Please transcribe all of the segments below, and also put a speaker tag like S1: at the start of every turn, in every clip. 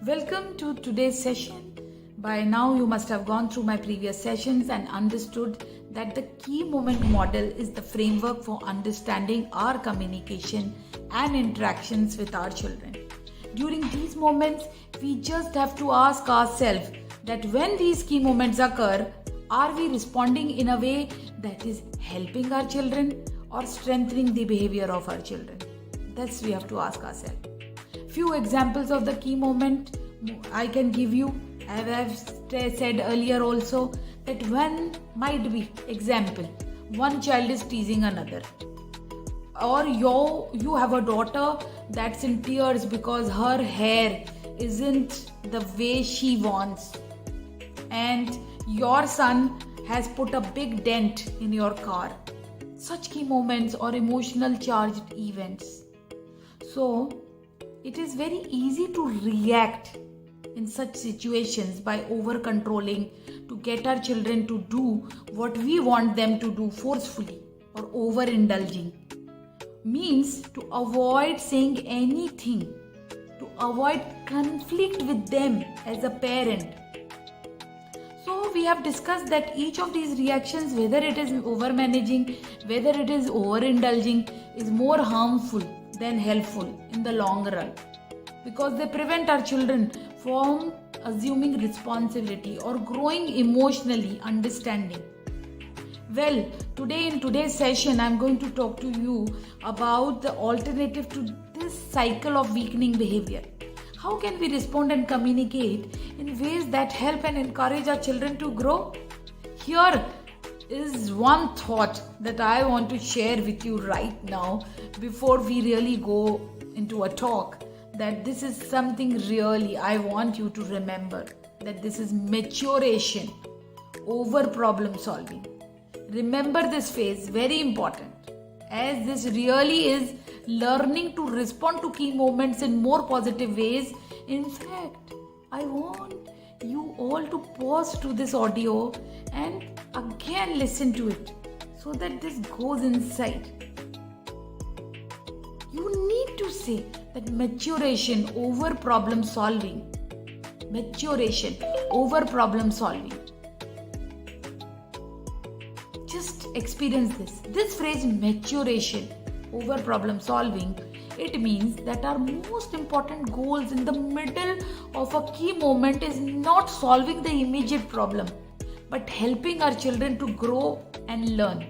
S1: Welcome to today's session. By now, you must have gone through my previous sessions and understood that the key moment model is the framework for understanding our communication and interactions with our children. During these moments, we just have to ask ourselves that when these key moments occur, are we responding in a way that is helping our children or strengthening the behavior of our children? That's we have to ask ourselves. Few examples of the key moment I can give you, as I've said earlier also, that one might be example, one child is teasing another, or you have a daughter that's in tears because her hair isn't the way she wants, and your son has put a big dent in your car. Such key moments or emotional charged events. So it is very easy to react in such situations by over controlling, to get our children to do what we want them to do forcefully, or over indulging. Means to avoid saying anything, to avoid conflict with them as a parent. So we have discussed that each of these reactions, whether it is over managing, whether it is over indulging, is more harmful than helpful in the long run, because they prevent our children from assuming responsibility or growing emotionally understanding. Well, today in today's session, I'm going to talk to you about the alternative to this cycle of weakening behavior. How can we respond and communicate in ways that help and encourage our children to grow? Here is one thought that I want to share with you right now before we really go into a talk, that this is something really I want you to remember, that this is maturation over problem solving. Remember this phase, very important, as this really is learning to respond to key moments in more positive ways. In fact, I want you all to pause to this audio and again listen to it so that this goes inside. You need to say that maturation over problem solving. Maturation over problem solving. Just experience this. This phrase, maturation over problem solving, it means that our most important goals in the middle of a key moment is not solving the immediate problem, but helping our children to grow and learn.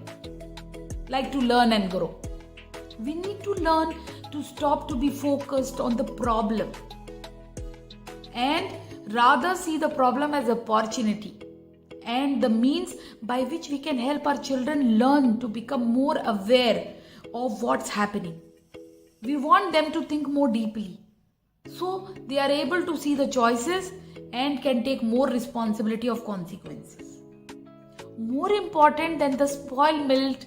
S1: Like to learn and grow. We need to learn to stop to be focused on the problem and rather see the problem as opportunity and the means by which we can help our children learn to become more aware of what's happening. We want them to think more deeply, so they are able to see the choices and can take more responsibility of consequences. More important than the spoiled milk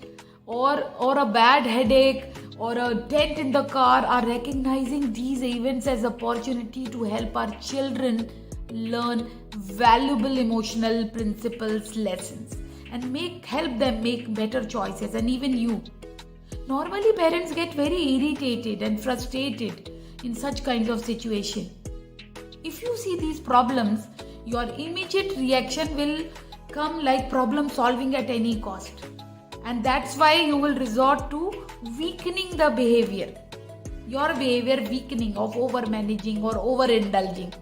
S1: or a bad headache or a dent in the car are recognizing these events as opportunity to help our children learn valuable emotional principles, lessons, and help them make better choices. And even you. Normally, parents get very irritated and frustrated in such kinds of situation. If you see these problems, your immediate reaction will come like problem solving at any cost. And that's why you will resort to weakening the behavior. Your behavior weakening of over managing or over indulging.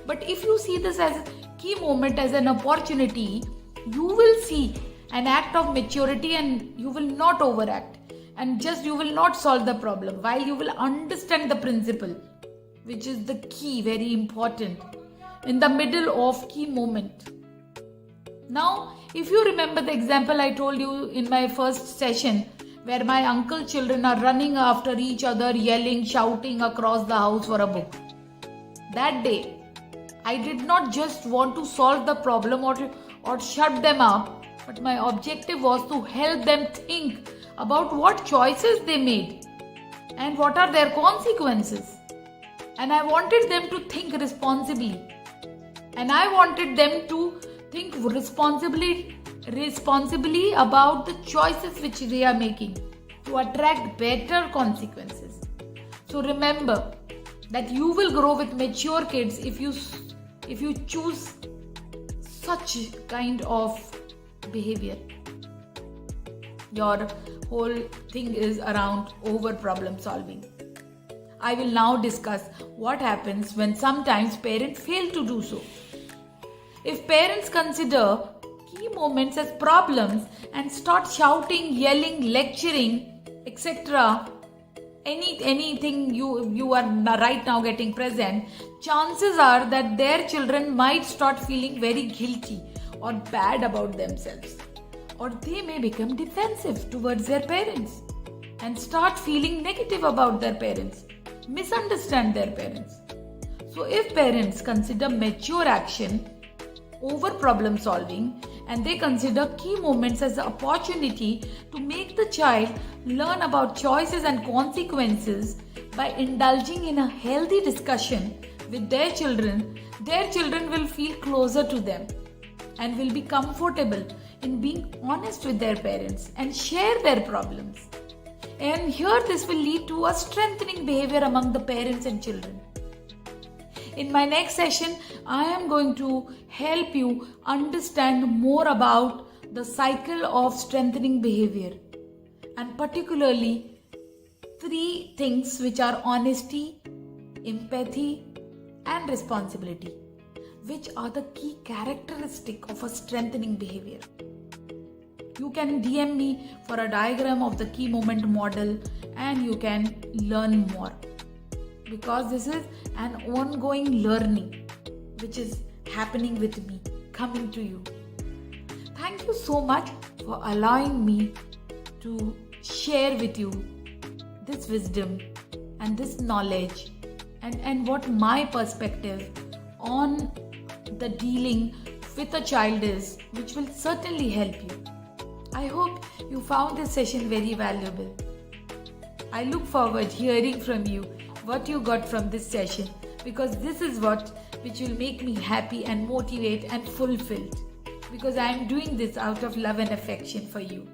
S1: But if you see this as a key moment, as an opportunity, you will see an act of maturity and you will not overact. And just you will not solve the problem, while you will understand the principle, which is the key, very important, in the middle of key moment. Now, if you remember the example I told you in my first session, where my uncle's children are running after each other, yelling, shouting across the house for a book. That day, I did not just want to solve the problem or shut them up, but my objective was to help them think about what choices they made and what are their consequences. And I wanted them to think responsibly. And I wanted them to think responsibly about the choices which they are making to attract better consequences. So remember, that you will grow with mature kids if you choose such kind of behavior. Your whole thing is around over problem solving. I will now discuss what happens when sometimes parents fail to do so. If parents consider key moments as problems and start shouting, yelling, lecturing, etc., anything you are right now getting present, chances are that their children might start feeling very guilty or bad about themselves, or they may become defensive towards their parents and start feeling negative about their parents, misunderstand their parents. So if parents consider mature action over problem solving and they consider key moments as an opportunity to make the child learn about choices and consequences by indulging in a healthy discussion with their children will feel closer to them and will be comfortable in being honest with their parents and share their problems. And here this will lead to a strengthening behavior among the parents and children. In my next session, I am going to help you understand more about the cycle of strengthening behavior, and particularly 3 things which are honesty, empathy, and responsibility, which are the key characteristic of a strengthening behavior. You can DM me for a diagram of the key moment model and you can learn more, because this is an ongoing learning which is happening with me, coming to you. Thank you so much for allowing me to share with you this wisdom and this knowledge and what my perspective on the dealing with a child is, which will certainly help you. I hope you found this session very valuable. I look forward hearing from you what you got from this session, because this is which will make me happy and motivate and fulfilled, because I am doing this out of love and affection for you.